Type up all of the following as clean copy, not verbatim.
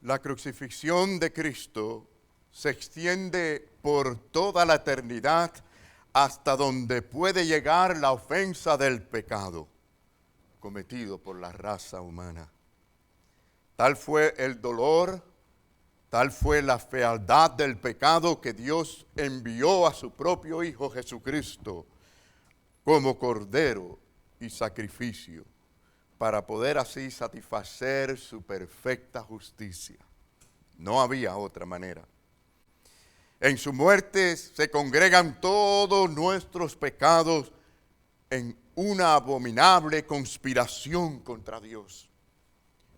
La crucifixión de Cristo se extiende por toda la eternidad hasta donde puede llegar la ofensa del pecado cometido por la raza humana. Tal fue el dolor, tal fue la fealdad del pecado que Dios envió a su propio Hijo Jesucristo como cordero y sacrificio para poder así satisfacer su perfecta justicia. No había otra manera. En su muerte se congregan todos nuestros pecados en una abominable conspiración contra Dios.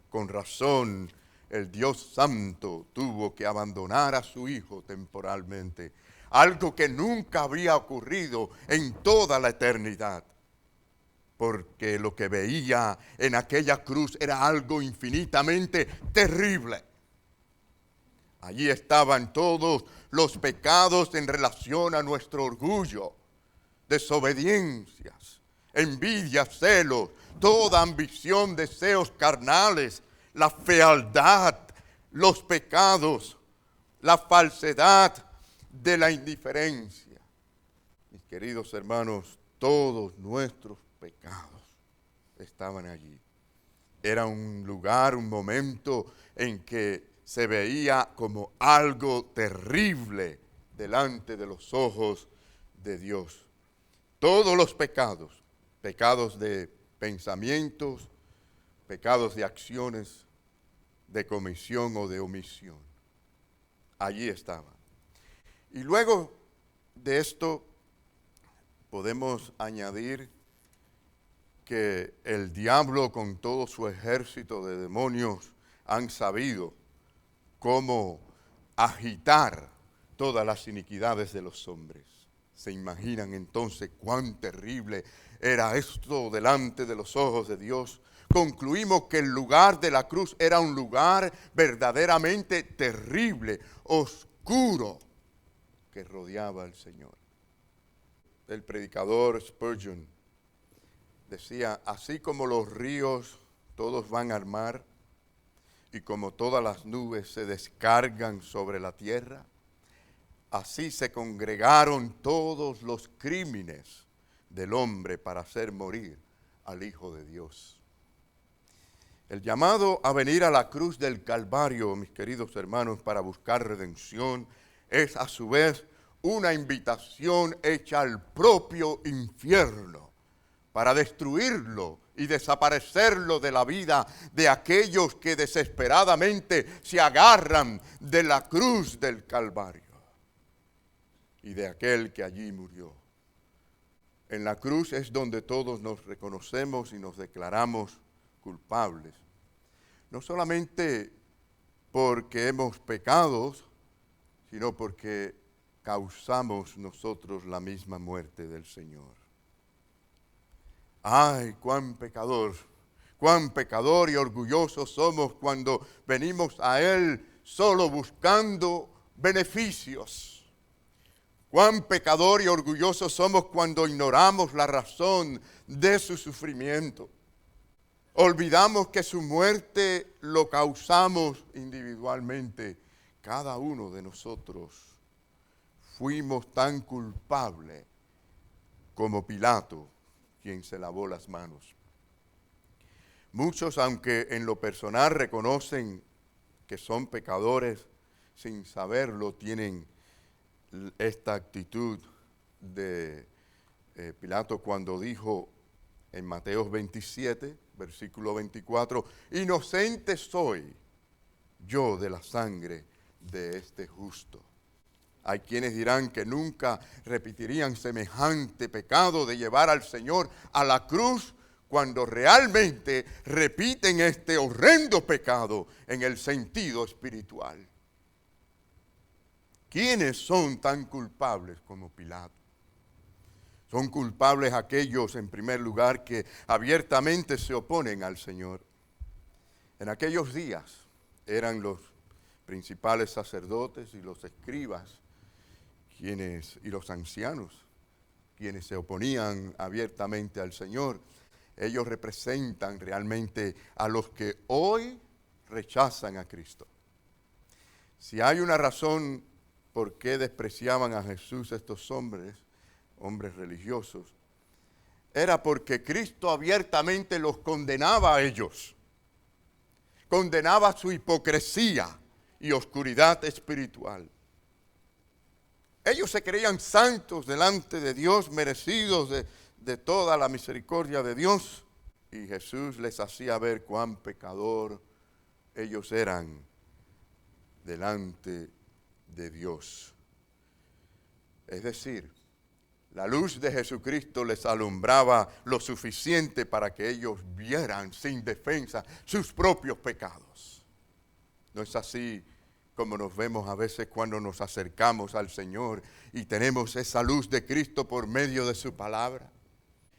Con razón, el Dios Santo tuvo que abandonar a su Hijo temporalmente, algo que nunca había ocurrido en toda la eternidad, porque lo que veía en aquella cruz era algo infinitamente terrible. Allí estaban todos los pecados en relación a nuestro orgullo, desobediencias, envidias, celos, toda ambición, deseos carnales, la fealdad, los pecados, la falsedad de la indiferencia. Mis queridos hermanos, todos nuestros pecados estaban allí. Era un lugar, un momento en que se veía como algo terrible delante de los ojos de Dios. Todos los pecados, pecados de pensamientos, pecados de acciones, de comisión o de omisión, allí estaban. Y luego de esto podemos añadir que el diablo con todo su ejército de demonios han sabido cómo agitar todas las iniquidades de los hombres. ¿Se imaginan entonces cuán terrible era esto delante de los ojos de Dios? Concluimos que el lugar de la cruz era un lugar verdaderamente terrible, oscuro, que rodeaba al Señor. El predicador Spurgeon decía, así como los ríos todos van al mar, y como todas las nubes se descargan sobre la tierra, así se congregaron todos los crímenes del hombre para hacer morir al Hijo de Dios. El llamado a venir a la cruz del Calvario, mis queridos hermanos, para buscar redención, es a su vez una invitación hecha al propio infierno para destruirlo y desaparecerlo de la vida de aquellos que desesperadamente se agarran de la cruz del Calvario y de aquel que allí murió. En la cruz es donde todos nos reconocemos y nos declaramos culpables, no solamente porque hemos pecado, sino porque causamos nosotros la misma muerte del Señor. ¡Ay, cuán pecador y orgullosos somos cuando venimos a Él solo buscando beneficios! ¡Cuán pecador y orgullosos somos cuando ignoramos la razón de su sufrimiento! Olvidamos que su muerte lo causamos individualmente. Cada uno de nosotros fuimos tan culpables como Pilato, quien se lavó las manos. Muchos, aunque en lo personal reconocen que son pecadores, sin saberlo, tienen esta actitud de Pilato cuando dijo en Mateo 27, versículo 24, inocente soy yo de la sangre de este justo. Hay quienes dirán que nunca repetirían semejante pecado de llevar al Señor a la cruz cuando realmente repiten este horrendo pecado en el sentido espiritual. ¿Quiénes son tan culpables como Pilato? Son culpables aquellos, en primer lugar, que abiertamente se oponen al Señor. En aquellos días eran los principales sacerdotes y los escribas y los ancianos, quienes se oponían abiertamente al Señor. Ellos representan realmente a los que hoy rechazan a Cristo. Si hay una razón por qué despreciaban a Jesús estos hombres religiosos, era porque Cristo abiertamente los condenaba a ellos. Condenaba su hipocresía y oscuridad espiritual. Ellos se creían santos delante de Dios, merecidos de toda la misericordia de Dios. Y Jesús les hacía ver cuán pecador ellos eran delante de Dios. Es decir, la luz de Jesucristo les alumbraba lo suficiente para que ellos vieran sin defensa sus propios pecados. ¿No es así como nos vemos a veces cuando nos acercamos al Señor y tenemos esa luz de Cristo por medio de su palabra?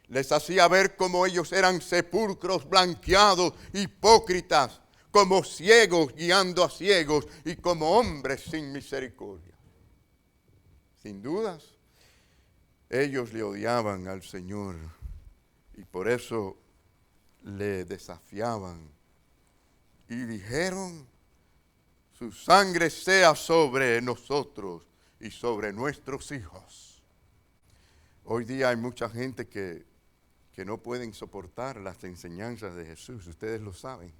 Les hacía ver cómo ellos eran sepulcros blanqueados, hipócritas, como ciegos guiando a ciegos y como hombres sin misericordia. Sin dudas, ellos le odiaban al Señor y por eso le desafiaban y dijeron: su sangre sea sobre nosotros y sobre nuestros hijos. Hoy día hay mucha gente que no pueden soportar las enseñanzas de Jesús, ustedes lo saben.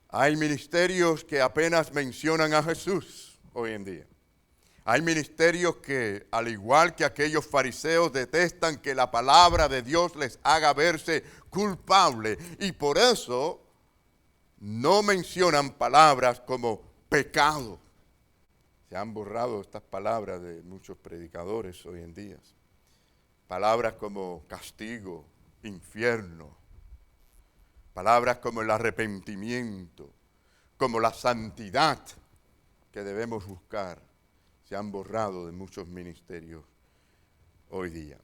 Hay ministerios que apenas mencionan a Jesús hoy en día. Hay ministerios que, al igual que aquellos fariseos, detestan que la palabra de Dios les haga verse culpable y por eso no mencionan palabras como pecado. Se han borrado estas palabras de muchos predicadores hoy en día. Palabras como castigo, infierno. Palabras como el arrepentimiento, como la santidad que debemos buscar. Se han borrado de muchos ministerios hoy día.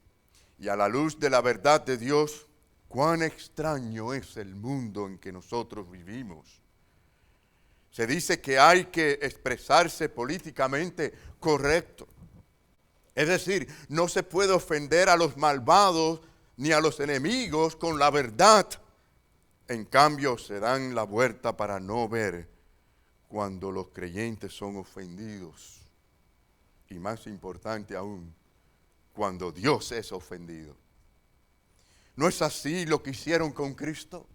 Y a la luz de la verdad de Dios, cuán extraño es el mundo en que nosotros vivimos. Se dice que hay que expresarse políticamente correcto. Es decir, no se puede ofender a los malvados ni a los enemigos con la verdad. En cambio, se dan la vuelta para no ver cuando los creyentes son ofendidos. Y más importante aún, cuando Dios es ofendido. ¿No es así lo que hicieron con Cristo?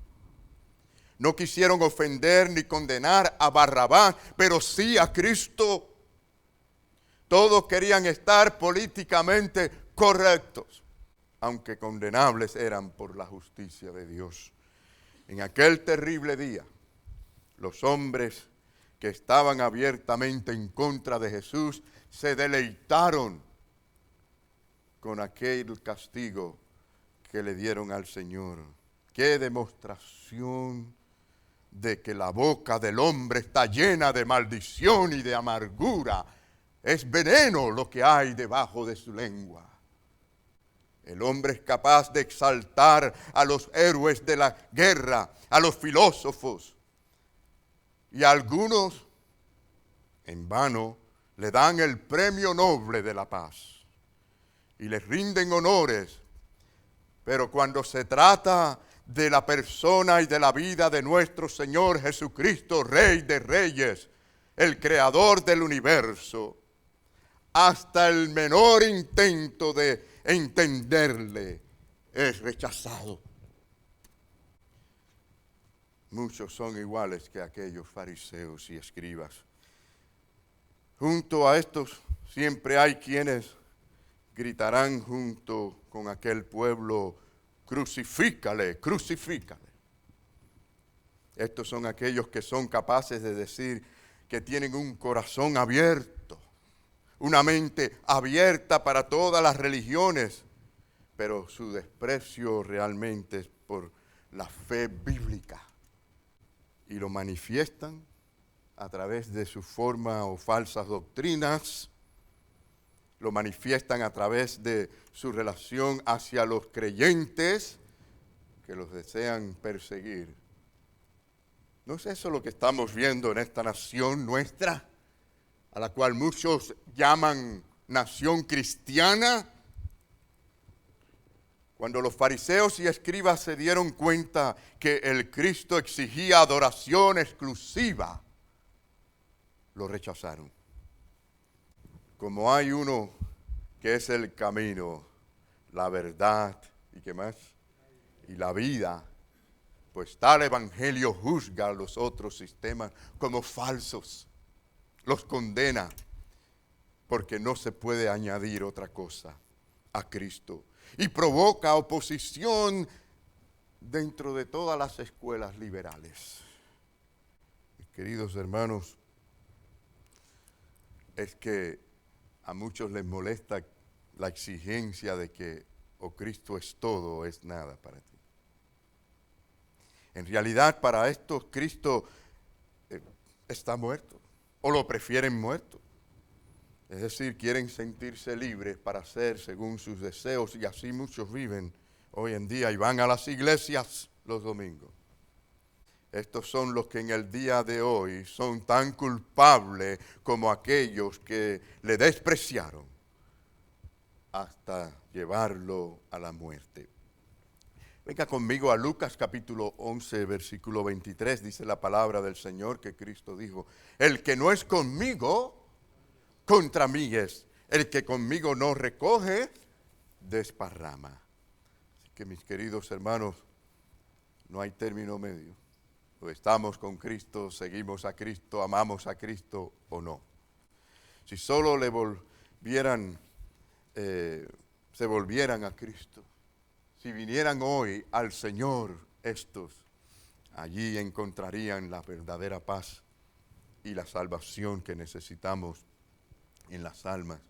No quisieron ofender ni condenar a Barrabás, pero sí a Cristo. Todos querían estar políticamente correctos, aunque condenables eran por la justicia de Dios. En aquel terrible día, los hombres que estaban abiertamente en contra de Jesús se deleitaron con aquel castigo que le dieron al Señor. ¡Qué demostración de que la boca del hombre está llena de maldición y de amargura! Es veneno lo que hay debajo de su lengua. El hombre es capaz de exaltar a los héroes de la guerra, a los filósofos, y a algunos, en vano, le dan el premio Nobel de la paz y les rinden honores. Pero cuando se trata de la persona y de la vida de nuestro Señor Jesucristo, Rey de Reyes, el Creador del universo, hasta el menor intento de entenderle es rechazado. Muchos son iguales que aquellos fariseos y escribas. Junto a estos siempre hay quienes gritarán junto con aquel pueblo: crucifícale, crucifícale. Estos son aquellos que son capaces de decir que tienen un corazón abierto, una mente abierta para todas las religiones, pero su desprecio realmente es por la fe bíblica. Y lo manifiestan a través de su forma o falsas doctrinas, lo manifiestan a través de su relación hacia los creyentes que los desean perseguir. ¿No es eso lo que estamos viendo en esta nación nuestra, a la cual muchos llaman nación cristiana? Cuando los fariseos y escribas se dieron cuenta que el Cristo exigía adoración exclusiva lo rechazaron. Como hay uno que es el camino, la verdad, ¿y qué más? Y la vida, pues tal evangelio juzga a los otros sistemas como falsos, los condena, porque no se puede añadir otra cosa a Cristo. Y provoca oposición dentro de todas las escuelas liberales. Mis queridos hermanos, es que a muchos les molesta la exigencia de que o Cristo es todo o es nada para ti. En realidad, para estos Cristo está muerto, o lo prefieren muerto. Es decir, quieren sentirse libres para hacer según sus deseos, y así muchos viven hoy en día y van a las iglesias los domingos. Estos son los que en el día de hoy son tan culpables como aquellos que le despreciaron hasta llevarlo a la muerte. Venga conmigo a Lucas capítulo 11, versículo 23, dice la palabra del Señor que Cristo dijo: el que no es conmigo, contra mí es. El que conmigo no recoge, desparrama. Así que mis queridos hermanos, no hay término medio. O estamos con Cristo, seguimos a Cristo, amamos a Cristo o no. Si solo le volvieran, se volvieran a Cristo, si vinieran hoy al Señor estos, allí encontrarían la verdadera paz y la salvación que necesitamos en las almas.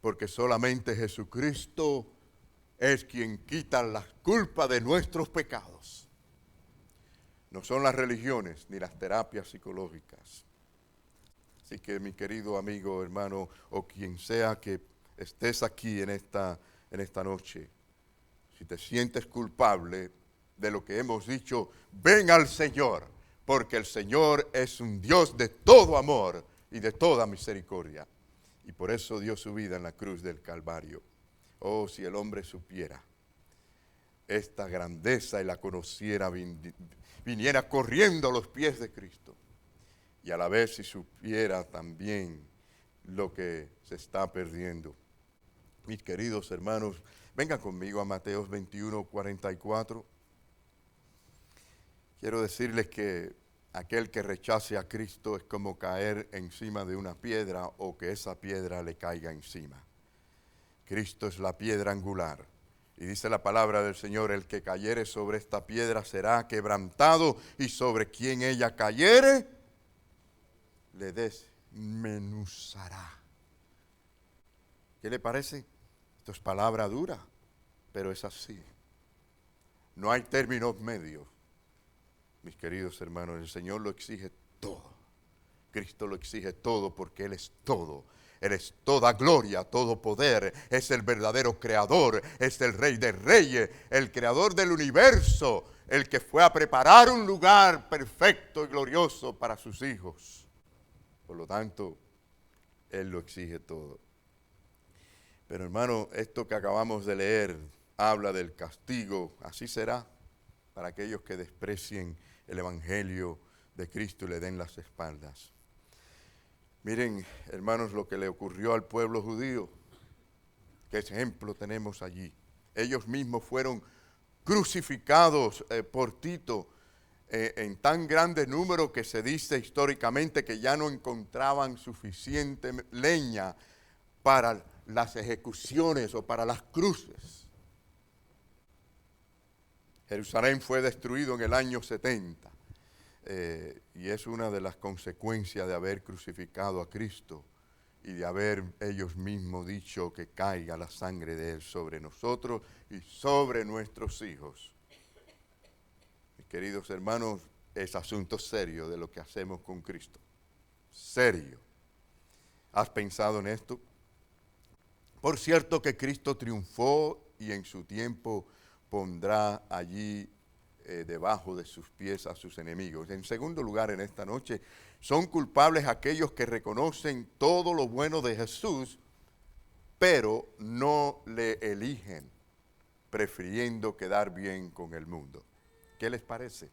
Porque solamente Jesucristo es quien quita las culpas de nuestros pecados. No son las religiones ni las terapias psicológicas. Así que mi querido amigo, hermano, o quien sea que estés aquí en esta noche, si te sientes culpable de lo que hemos dicho, ven al Señor, porque el Señor es un Dios de todo amor y de toda misericordia. Y por eso dio su vida en la cruz del Calvario. Oh, si el hombre supiera esta grandeza y la conociera, viniera corriendo a los pies de Cristo. Y a la vez si supiera también lo que se está perdiendo. Mis queridos hermanos, vengan conmigo a Mateo 21, 44. Quiero decirles que aquel que rechace a Cristo es como caer encima de una piedra o que esa piedra le caiga encima. Cristo es la piedra angular. Y dice la palabra del Señor: el que cayere sobre esta piedra será quebrantado, y sobre quien ella cayere, le desmenuzará. ¿Qué le parece? Esto es palabra dura, pero es así. No hay términos medios. Mis queridos hermanos, el Señor lo exige todo. Cristo lo exige todo porque Él es todo. Él es toda gloria, todo poder. Es el verdadero creador. Es el Rey de Reyes, el creador del universo. El que fue a preparar un lugar perfecto y glorioso para sus hijos. Por lo tanto, Él lo exige todo. Pero hermano, esto que acabamos de leer habla del castigo. Así será para aquellos que desprecien el Evangelio de Cristo y le den las espaldas. Miren, hermanos, lo que le ocurrió al pueblo judío. ¿Qué ejemplo tenemos allí? Ellos mismos fueron crucificados por Tito en tan grande número que se dice históricamente que ya no encontraban suficiente leña para las ejecuciones o para las cruces. Jerusalén fue destruido en el año 70 y es una de las consecuencias de haber crucificado a Cristo y de haber ellos mismos dicho que caiga la sangre de Él sobre nosotros y sobre nuestros hijos. Mis queridos hermanos, es asunto serio de lo que hacemos con Cristo. Serio. ¿Has pensado en esto? Por cierto que Cristo triunfó y en su tiempo pondrá allí debajo de sus pies a sus enemigos. En segundo lugar, en esta noche, son culpables aquellos que reconocen todo lo bueno de Jesús, pero no le eligen, prefiriendo quedar bien con el mundo. ¿Qué les parece?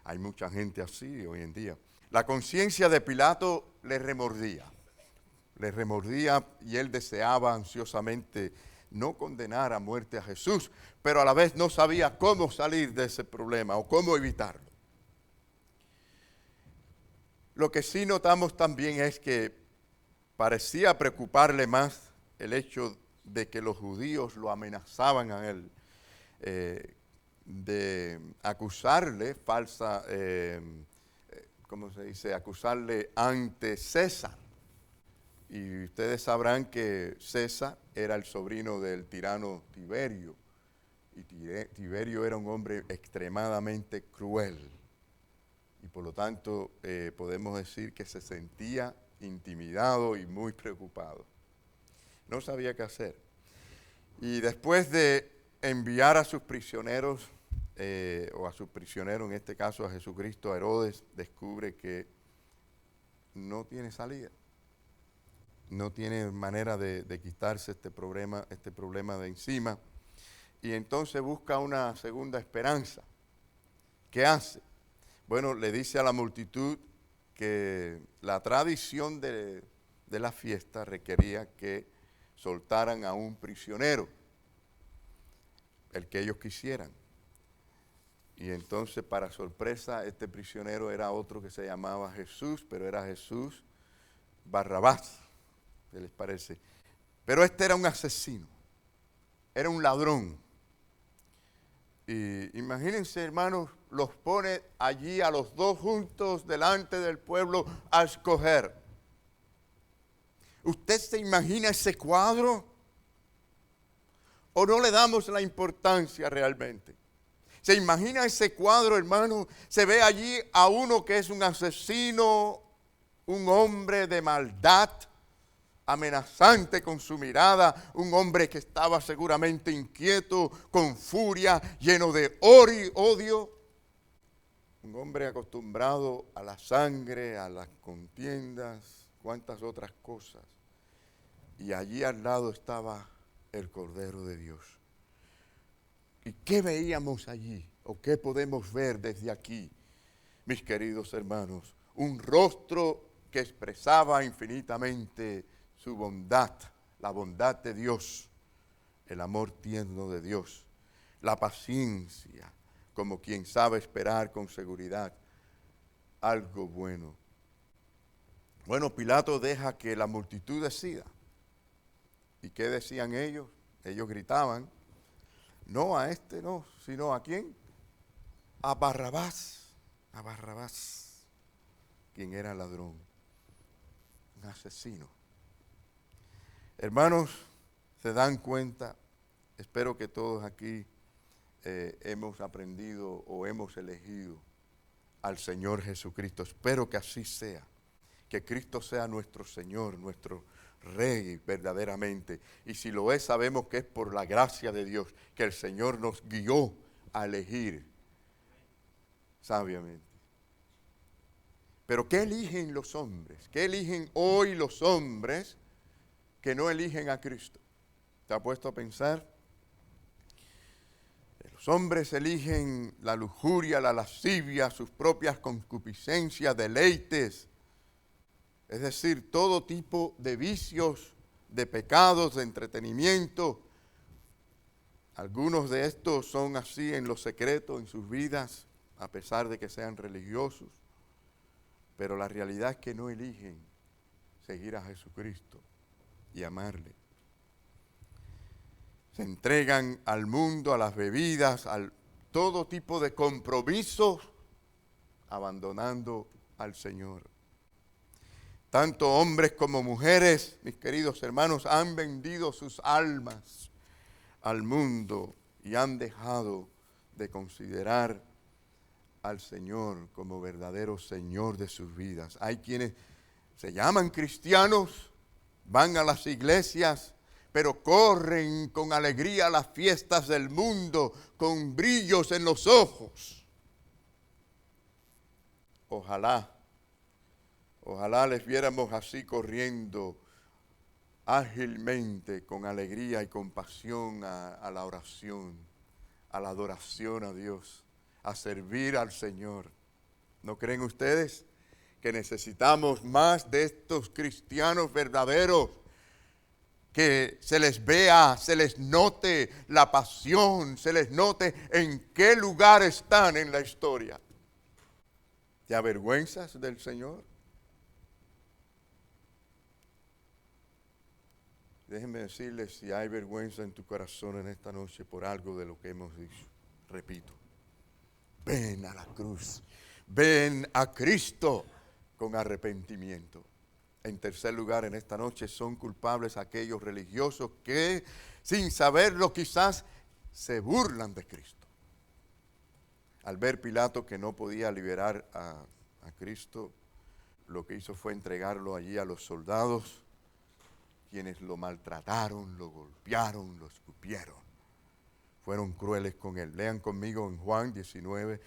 Hay mucha gente así hoy en día. La conciencia de Pilato le remordía y él deseaba ansiosamente no condenar a muerte a Jesús, pero a la vez no sabía cómo salir de ese problema o cómo evitarlo. Lo que sí notamos también es que parecía preocuparle más el hecho de que los judíos lo amenazaban a él, de acusarle acusarle ante César. Y ustedes sabrán que César era el sobrino del tirano Tiberio, y Tiberio era un hombre extremadamente cruel, y por lo tanto podemos decir que se sentía intimidado y muy preocupado. No sabía qué hacer. Y después de enviar a sus prisioneros, o a su prisionero, en este caso a Jesucristo, a Herodes, descubre que no tiene salida. No tiene manera de quitarse este problema de encima. Y entonces busca una segunda esperanza. ¿Qué hace? Bueno, le dice a la multitud que la tradición de la fiesta requería que soltaran a un prisionero, el que ellos quisieran. Y entonces, para sorpresa, este prisionero era otro que se llamaba Jesús, pero era Jesús Barrabás, ¿qué les parece? Pero este era un asesino, era un ladrón. Y imagínense, hermanos, los pone allí a los dos juntos delante del pueblo a escoger. ¿Usted se imagina ese cuadro? ¿O no le damos la importancia realmente? ¿Se imagina ese cuadro, hermano? Se ve allí a uno que es un asesino, un hombre de maldad, amenazante con su mirada, un hombre que estaba seguramente inquieto, con furia, lleno de odio, un hombre acostumbrado a la sangre, a las contiendas, cuantas otras cosas. Y allí al lado estaba el Cordero de Dios. ¿Y qué veíamos allí? ¿O qué podemos ver desde aquí, mis queridos hermanos? Un rostro que expresaba infinitamente su bondad, la bondad de Dios, el amor tierno de Dios, la paciencia, como quien sabe esperar con seguridad algo bueno. Bueno, Pilato deja que la multitud decida. ¿Y qué decían ellos? Ellos gritaban, no a este no, sino ¿a quién? A Barrabás, quien era ladrón, un asesino. Hermanos, se dan cuenta, espero que todos aquí hemos aprendido o hemos elegido al Señor Jesucristo. Espero que así sea, que Cristo sea nuestro Señor, nuestro Rey verdaderamente. Y si lo es, sabemos que es por la gracia de Dios que el Señor nos guió a elegir sabiamente. Pero ¿qué eligen los hombres? ¿Qué eligen hoy los hombres que no eligen a Cristo? ¿Te ha puesto a pensar? Los hombres eligen la lujuria, la lascivia, sus propias concupiscencias, deleites, es decir, todo tipo de vicios, de pecados, de entretenimiento. Algunos de estos son así en lo secreto, en sus vidas, a pesar de que sean religiosos. Pero la realidad es que no eligen seguir a Jesucristo y amarle. Se entregan al mundo, a las bebidas, a todo tipo de compromisos, abandonando al Señor. Tanto hombres como mujeres, mis queridos hermanos, han vendido sus almas al mundo y han dejado de considerar al Señor como verdadero Señor de sus vidas. Hay quienes se llaman cristianos, van a las iglesias, pero corren con alegría a las fiestas del mundo, con brillos en los ojos. Ojalá les viéramos así corriendo ágilmente, con alegría y compasión a la oración, a la adoración a Dios, a servir al Señor. ¿No creen ustedes que necesitamos más de estos cristianos verdaderos? Que se les vea, se les note la pasión, se les note en qué lugar están en la historia. ¿Te avergüenzas del Señor? Déjenme decirles, si hay vergüenza en tu corazón en esta noche por algo de lo que hemos dicho, repito, ven a la cruz, ven a Cristo con arrepentimiento. En tercer lugar, en esta noche son culpables aquellos religiosos que, sin saberlo quizás, se burlan de Cristo. Al ver Pilato que no podía liberar a Cristo, lo que hizo fue entregarlo allí a los soldados, quienes lo maltrataron, lo golpearon, lo escupieron. Fueron crueles con él. Lean conmigo en Juan 19,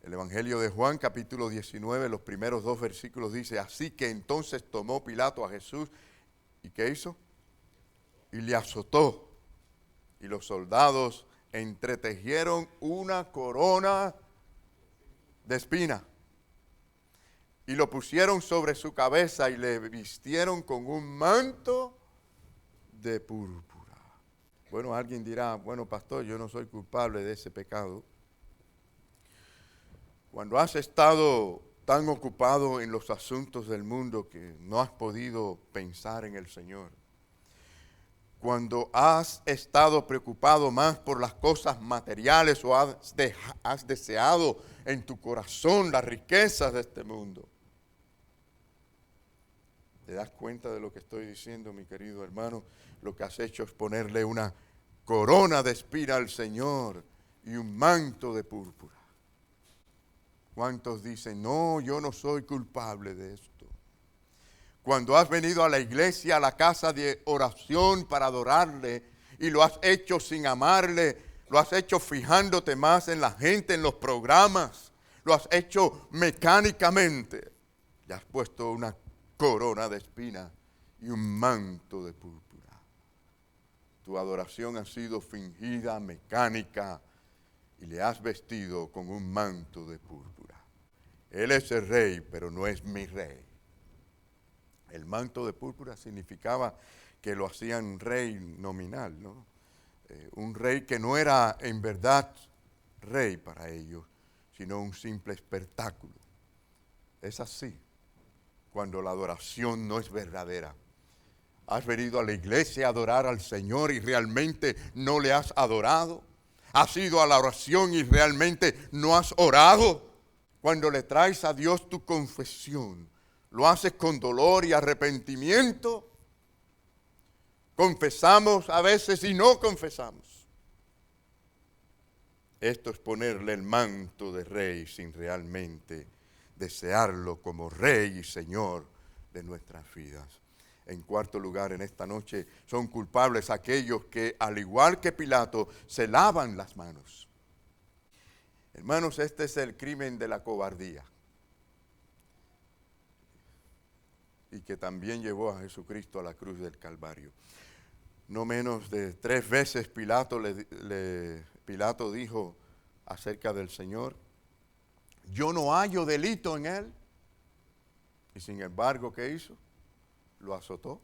el Evangelio de Juan, capítulo 19, los primeros 2 versículos dice, así que entonces tomó Pilato a Jesús, ¿y qué hizo? Y le azotó. Y los soldados entretejieron una corona de espina. Y lo pusieron sobre su cabeza y le vistieron con un manto de púrpura. Bueno, alguien dirá, bueno, pastor, yo no soy culpable de ese pecado. Cuando has estado tan ocupado en los asuntos del mundo que no has podido pensar en el Señor, cuando has estado preocupado más por las cosas materiales o has deseado en tu corazón las riquezas de este mundo, ¿te das cuenta de lo que estoy diciendo, mi querido hermano? Lo que has hecho es ponerle una corona de espina al Señor y un manto de púrpura. ¿Cuántos dicen, no, yo no soy culpable de esto? Cuando has venido a la iglesia, a la casa de oración para adorarle, y lo has hecho sin amarle, lo has hecho fijándote más en la gente, en los programas, lo has hecho mecánicamente, le has puesto una corona de espina y un manto de púrpura. Tu adoración ha sido fingida, mecánica, y le has vestido con un manto de púrpura. Él es el rey, pero no es mi rey. El manto de púrpura significaba que lo hacían rey nominal, ¿no? Un rey que no era en verdad rey para ellos, sino un simple espectáculo. Es así cuando la adoración no es verdadera. ¿Has venido a la iglesia a adorar al Señor y realmente no le has adorado? ¿Has ido a la oración y realmente no has orado? Cuando le traes a Dios tu confesión, lo haces con dolor y arrepentimiento. Confesamos a veces y no confesamos. Esto es ponerle el manto de rey sin realmente desearlo como rey y señor de nuestras vidas. En cuarto lugar, en esta noche, son culpables aquellos que, al igual que Pilato, se lavan las manos. Hermanos, este es el crimen de la cobardía. Y que también llevó a Jesucristo a la cruz del Calvario. No menos de 3 veces Pilato dijo acerca del Señor, yo no hallo delito en él. Y sin embargo, ¿qué hizo? Lo azotó.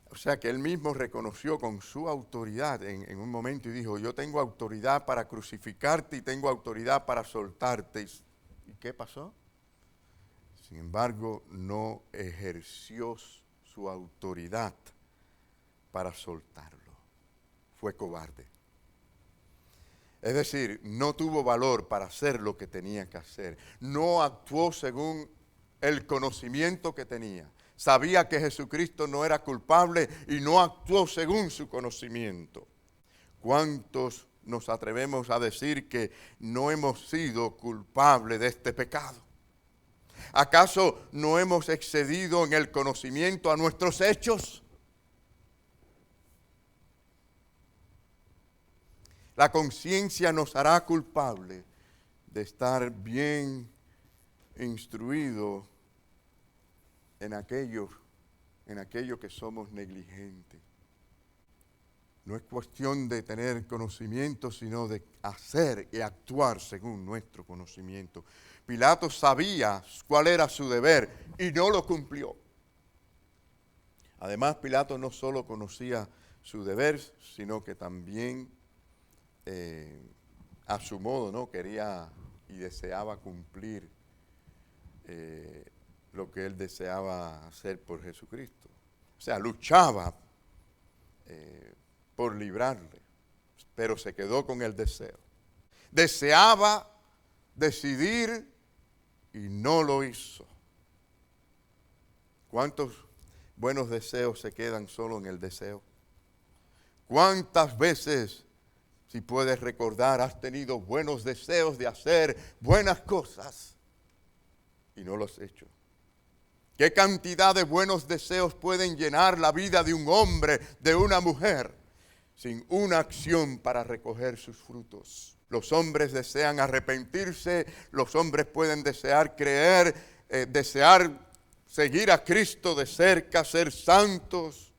O sea que él mismo reconoció con su autoridad en un momento y dijo, yo tengo autoridad para crucificarte y tengo autoridad para soltarte. ¿Y qué pasó? Sin embargo, no ejerció su autoridad para soltarlo. Fue cobarde. Es decir, no tuvo valor para hacer lo que tenía que hacer. No actuó según el conocimiento que tenía. Sabía que Jesucristo no era culpable y no actuó según su conocimiento. ¿Cuántos nos atrevemos a decir que no hemos sido culpables de este pecado? ¿Acaso no hemos excedido en el conocimiento a nuestros hechos? La conciencia nos hará culpable de estar bien instruidos en aquello que somos negligentes. No es cuestión de tener conocimiento, sino de hacer y actuar según nuestro conocimiento. Pilato sabía cuál era su deber y no lo cumplió. Además, Pilato no solo conocía su deber, sino que también a su modo, ¿no?, quería y deseaba cumplir lo que él deseaba hacer por Jesucristo. O sea, luchaba por librarle, pero se quedó con el deseo. Deseaba decidir y no lo hizo. ¿Cuántos buenos deseos se quedan solo en el deseo? ¿Cuántas veces, si puedes recordar, has tenido buenos deseos de hacer buenas cosas y no los has hecho? ¿Qué cantidad de buenos deseos pueden llenar la vida de un hombre, de una mujer, sin una acción para recoger sus frutos? Los hombres desean arrepentirse, los hombres pueden desear creer, desear seguir a Cristo de cerca, ser santos,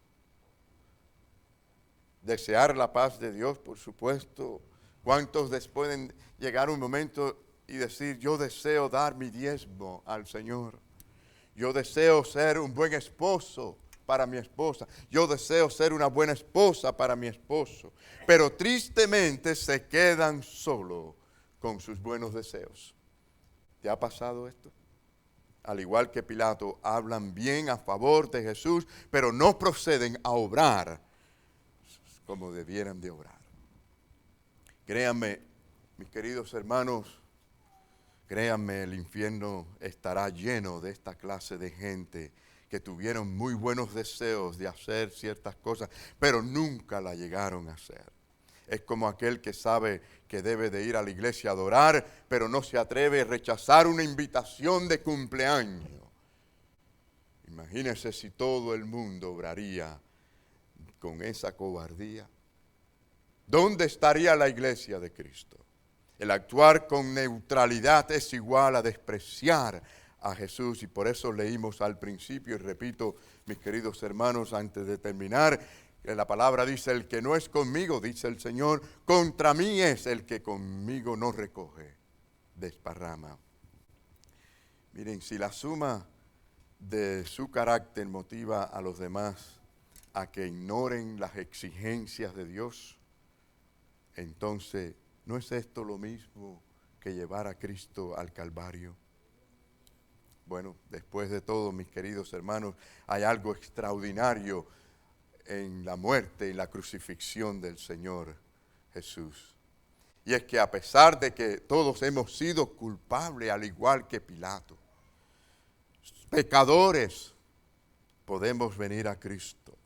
desear la paz de Dios, por supuesto. ¿Cuántos pueden llegar un momento y decir, yo deseo dar mi diezmo al Señor? Yo deseo ser un buen esposo para mi esposa. Yo deseo ser una buena esposa para mi esposo. Pero tristemente se quedan solo con sus buenos deseos. ¿Te ha pasado esto? Al igual que Pilato, hablan bien a favor de Jesús, pero no proceden a obrar como debieran de obrar. Créanme, mis queridos hermanos, créanme, el infierno estará lleno de esta clase de gente que tuvieron muy buenos deseos de hacer ciertas cosas, pero nunca la llegaron a hacer. Es como aquel que sabe que debe de ir a la iglesia a adorar, pero no se atreve a rechazar una invitación de cumpleaños. Imagínense si todo el mundo obraría con esa cobardía. ¿Dónde estaría la iglesia de Cristo? El actuar con neutralidad es igual a despreciar a Jesús, y por eso leímos al principio, y repito, mis queridos hermanos, antes de terminar, que la palabra dice, el que no es conmigo, dice el Señor, contra mí es el que conmigo no recoge, desparrama. Miren, si la suma de su carácter motiva a los demás a que ignoren las exigencias de Dios, entonces, ¿no es esto lo mismo que llevar a Cristo al Calvario? Bueno, después de todo, mis queridos hermanos, hay algo extraordinario en la muerte y la crucifixión del Señor Jesús. Y es que a pesar de que todos hemos sido culpables, al igual que Pilato, pecadores, podemos venir a Cristo.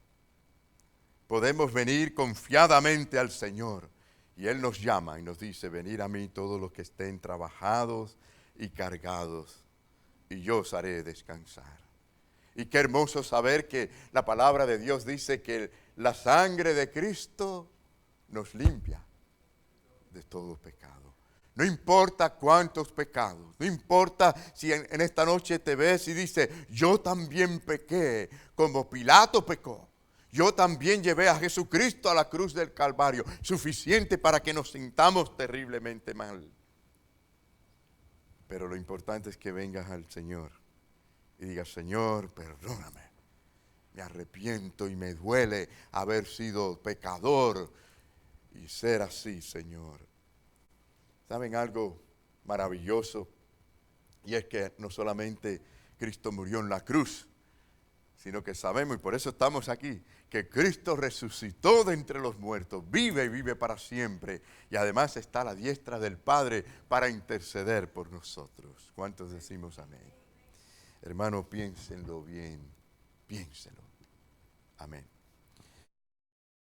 Podemos venir confiadamente al Señor. Y Él nos llama y nos dice, venid a mí todos los que estén trabajados y cargados, y yo os haré descansar. Y qué hermoso saber que la palabra de Dios dice que la sangre de Cristo nos limpia de todo pecado. No importa cuántos pecados, no importa si en esta noche te ves y dices, yo también pequé como Pilato pecó. Yo también llevé a Jesucristo a la cruz del Calvario, suficiente para que nos sintamos terriblemente mal. Pero lo importante es que vengas al Señor y digas, Señor, perdóname. Me arrepiento y me duele haber sido pecador y ser así, Señor. ¿Saben algo maravilloso? Y es que no solamente Cristo murió en la cruz, sino que sabemos, y por eso estamos aquí, que Cristo resucitó de entre los muertos, vive y vive para siempre, y además está a la diestra del Padre para interceder por nosotros. ¿Cuántos decimos amén? Hermano, piénsenlo bien, piénselo. Amén.